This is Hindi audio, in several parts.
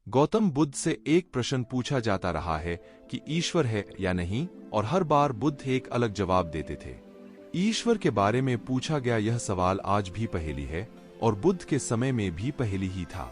गौतम बुद्ध से एक प्रश्न पूछा जाता रहा है कि ईश्वर है या नहीं, और हर बार बुद्ध एक अलग जवाब देते थे। ईश्वर के बारे में पूछा गया यह सवाल आज भी पहेली है और बुद्ध के समय में भी पहेली ही था।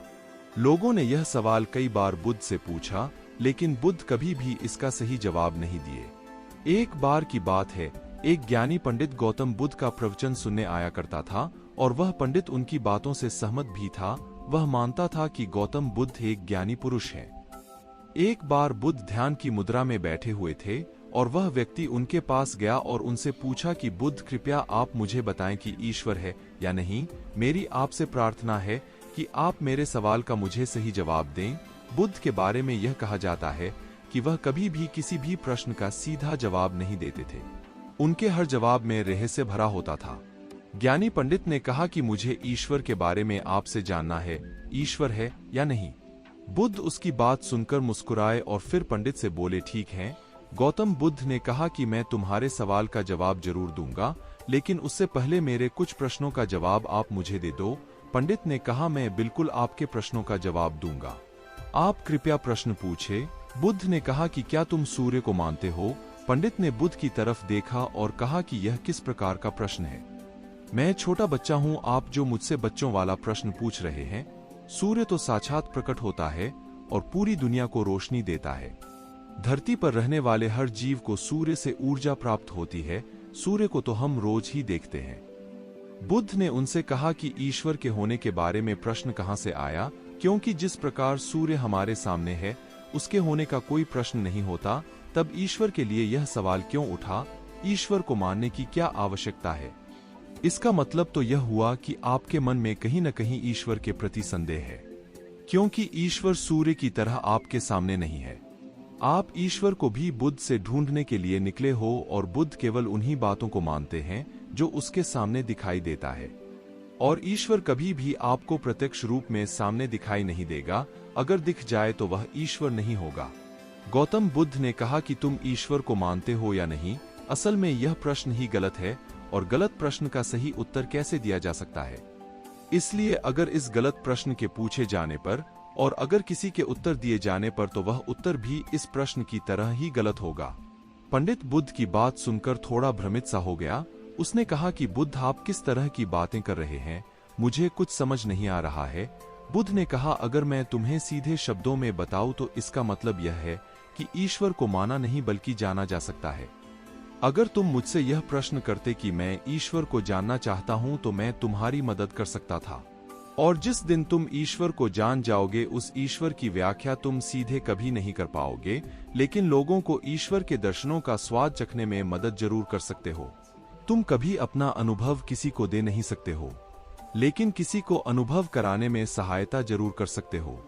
लोगों ने यह सवाल कई बार बुद्ध से पूछा, लेकिन बुद्ध कभी भी इसका सही जवाब नहीं दिए। एक बार की बात है, एक ज्ञानी पंडित गौतम बुद्ध का प्रवचन सुनने आया करता था और वह पंडित उनकी बातों से सहमत भी था। वह मानता था कि गौतम बुद्ध एक ज्ञानी पुरुष हैं। एक बार बुद्ध ध्यान की मुद्रा में बैठे हुए थे और वह व्यक्ति उनके पास गया और उनसे पूछा कि बुद्ध, कृपया आप मुझे बताएं कि ईश्वर है या नहीं। मेरी आपसे प्रार्थना है कि आप मेरे सवाल का मुझे सही जवाब दें। बुद्ध के बारे में यह कहा जाता है कि वह कभी भी किसी भी प्रश्न का सीधा जवाब नहीं देते थे। उनके हर जवाब में रहस्य भरा होता था। ज्ञानी पंडित ने कहा कि मुझे ईश्वर के बारे में आपसे जानना है, ईश्वर है या नहीं। बुद्ध उसकी बात सुनकर मुस्कुराए और फिर पंडित से बोले, ठीक है। गौतम बुद्ध ने कहा कि मैं तुम्हारे सवाल का जवाब जरूर दूंगा, लेकिन उससे पहले मेरे कुछ प्रश्नों का जवाब आप मुझे दे दो। पंडित ने कहा, मैं बिल्कुल आपके प्रश्नों का जवाब दूंगा। आप कृपया प्रश्न पूछे। बुद्ध ने कहा कि क्या तुम सूर्य को मानते हो? पंडित ने बुद्ध की तरफ देखा और कहा कि यह किस प्रकार का प्रश्न है? मैं छोटा बच्चा हूं, आप जो मुझसे बच्चों वाला प्रश्न पूछ रहे हैं। सूर्य तो साक्षात प्रकट होता है और पूरी दुनिया को रोशनी देता है। धरती पर रहने वाले हर जीव को सूर्य से ऊर्जा प्राप्त होती है। सूर्य को तो हम रोज ही देखते हैं। बुद्ध ने उनसे कहा कि ईश्वर के होने के बारे में प्रश्न कहां से आया, क्योंकि जिस प्रकार सूर्य हमारे सामने है उसके होने का कोई प्रश्न नहीं होता। तब ईश्वर के लिए यह सवाल क्यों उठा? ईश्वर को मानने की क्या आवश्यकता है? इसका मतलब तो यह हुआ कि आपके मन में कहीं न कहीं ईश्वर के प्रति संदेह है, क्योंकि ईश्वर सूर्य की तरह आपके सामने नहीं है। आप ईश्वर को भी बुद्ध से ढूंढने के लिए निकले हो और बुद्ध केवल उन्हीं बातों को मानते हैं जो उसके सामने दिखाई देता है, और ईश्वर कभी भी आपको प्रत्यक्ष रूप में सामने दिखाई नहीं देगा। अगर दिख जाए तो वह ईश्वर नहीं होगा। गौतम बुद्ध ने कहा कि तुम ईश्वर को मानते हो या नहीं। असल में यह प्रश्न ही गलत है, और गलत प्रश्न का सही उत्तर कैसे दिया जा सकता है? इसलिए अगर इस गलत प्रश्न के पूछे जाने पर और अगर किसी के उत्तर दिए जाने पर तो वह उत्तर भी इस प्रश्न की तरह ही गलत होगा। पंडित बुद्ध की बात सुनकर थोड़ा भ्रमित सा हो गया। उसने कहा कि बुद्ध, आप किस तरह की बातें कर रहे हैं? मुझे कुछ समझ नहीं आ रहा है। बुद्ध ने कहा, अगर मैं तुम्हें सीधे शब्दों में बताऊं तो इसका मतलब यह है कि ईश्वर को माना नहीं बल्कि जाना जा सकता है। अगर तुम मुझसे यह प्रश्न करते कि मैं ईश्वर को जानना चाहता हूं तो मैं तुम्हारी मदद कर सकता था, और जिस दिन तुम ईश्वर को जान जाओगे उस ईश्वर की व्याख्या तुम सीधे कभी नहीं कर पाओगे, लेकिन लोगों को ईश्वर के दर्शनों का स्वाद चखने में मदद जरूर कर सकते हो। तुम कभी अपना अनुभव किसी को दे नहीं सकते हो, लेकिन किसी को अनुभव कराने में सहायता जरूर कर सकते हो।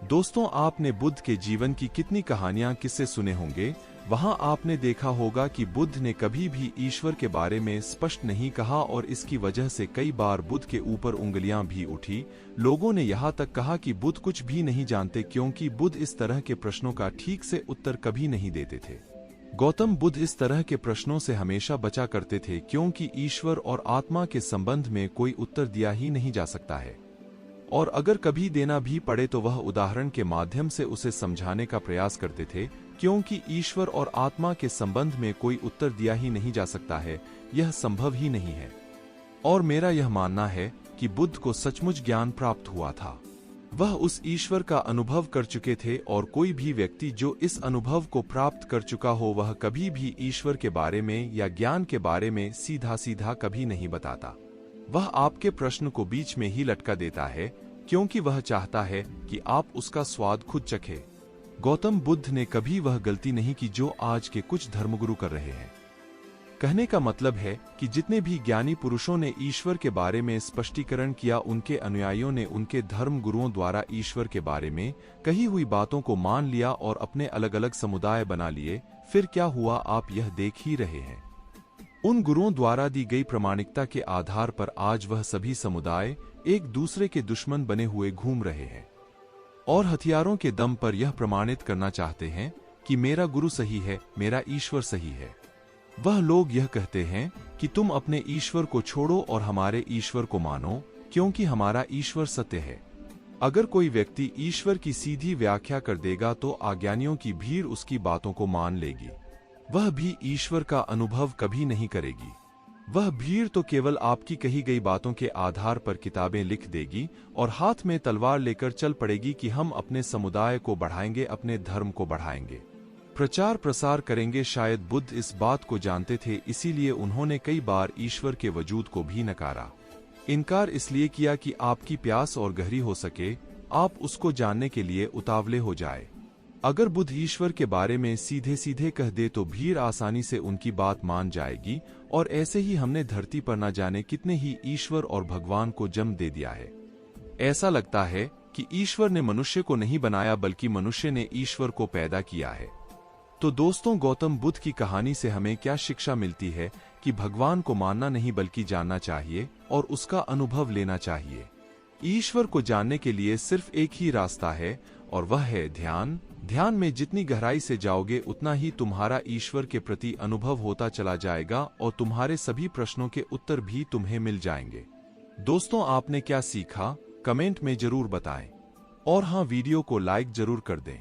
दोस्तों, आपने बुद्ध के जीवन की कितनी कहानियां, किस्से सुने होंगे। वहां आपने देखा होगा कि बुद्ध ने कभी भी ईश्वर के बारे में स्पष्ट नहीं कहा और इसकी वजह से कई बार बुद्ध के ऊपर उंगलियां भी उठी। लोगों ने यहां तक कहा कि बुद्ध कुछ भी नहीं जानते, क्योंकि बुद्ध इस तरह के प्रश्नों का ठीक से उत्तर कभी नहीं देते थे। गौतम बुद्ध इस तरह के प्रश्नों से हमेशा बचा करते थे, क्योंकि ईश्वर और आत्मा के संबंध में कोई उत्तर दिया ही नहीं जा सकता है, और अगर कभी देना भी पड़े तो वह उदाहरण के माध्यम से उसे समझाने का प्रयास करते थे, क्योंकि ईश्वर और आत्मा के संबंध में कोई उत्तर दिया ही नहीं जा सकता है, यह संभव ही नहीं है। और मेरा यह मानना है कि बुद्ध को सचमुच ज्ञान प्राप्त हुआ था। वह उस ईश्वर का अनुभव कर चुके थे, और कोई भी व्यक्ति जो इस अनुभव को प्राप्त कर चुका हो वह कभी भी ईश्वर के बारे में या ज्ञान के बारे में सीधा सीधा कभी नहीं बताता। वह आपके प्रश्न को बीच में ही लटका देता है, क्योंकि वह चाहता है कि आप उसका स्वाद खुद चखें। गौतम बुद्ध ने कभी वह गलती नहीं की जो आज के कुछ धर्मगुरु कर रहे हैं। कहने का मतलब है कि जितने भी ज्ञानी पुरुषों ने ईश्वर के बारे में स्पष्टीकरण किया, उनके अनुयायियों ने उनके धर्म गुरुओं द्वारा ईश्वर के बारे में कही हुई बातों को मान लिया और अपने अलग अलग समुदाय बना लिए। फिर क्या हुआ, आप यह देख ही रहे हैं। उन गुरुओं द्वारा दी गई प्रामाणिकता के आधार पर आज वह सभी समुदाय एक दूसरे के दुश्मन बने हुए घूम रहे हैं और हथियारों के दम पर यह प्रमाणित करना चाहते हैं कि मेरा गुरु सही है, मेरा ईश्वर सही है। वह लोग यह कहते हैं कि तुम अपने ईश्वर को छोड़ो और हमारे ईश्वर को मानो, क्योंकि हमारा ईश्वर सत्य है। अगर कोई व्यक्ति ईश्वर की सीधी व्याख्या कर देगा तो अज्ञानियों की भीड़ उसकी बातों को मान लेगी। वह भी ईश्वर का अनुभव कभी नहीं करेगी। वह भीड़ तो केवल आपकी कही गई बातों के आधार पर किताबें लिख देगी और हाथ में तलवार लेकर चल पड़ेगी कि हम अपने समुदाय को बढ़ाएंगे, अपने धर्म को बढ़ाएंगे, प्रचार प्रसार करेंगे। शायद बुद्ध इस बात को जानते थे, इसीलिए उन्होंने कई बार ईश्वर के वजूद को भी नकारा। इनकार इसलिए किया कि आपकी प्यास और गहरी हो सके, आप उसको जानने के लिए उतावले हो जाए। अगर बुद्ध ईश्वर के बारे में सीधे सीधे कह दे तो भीड़ आसानी से उनकी बात मान जाएगी। और ऐसे ही हमने धरती पर न जाने कितने ही ईश्वर और भगवान को जन्म दे दिया है। ऐसा लगता है कि ईश्वर ने मनुष्य को नहीं बनाया बल्कि मनुष्य ने ईश्वर को पैदा किया है। तो दोस्तों, गौतम बुद्ध की कहानी से हमें क्या शिक्षा मिलती है कि भगवान को मानना नहीं बल्कि जानना चाहिए और उसका अनुभव लेना चाहिए। ईश्वर को जानने के लिए सिर्फ एक ही रास्ता है और वह है ध्यान। ध्यान में जितनी गहराई से जाओगे उतना ही तुम्हारा ईश्वर के प्रति अनुभव होता चला जाएगा और तुम्हारे सभी प्रश्नों के उत्तर भी तुम्हें मिल जाएंगे। दोस्तों, आपने क्या सीखा कमेंट में जरूर बताएं और हाँ, वीडियो को लाइक जरूर कर दें।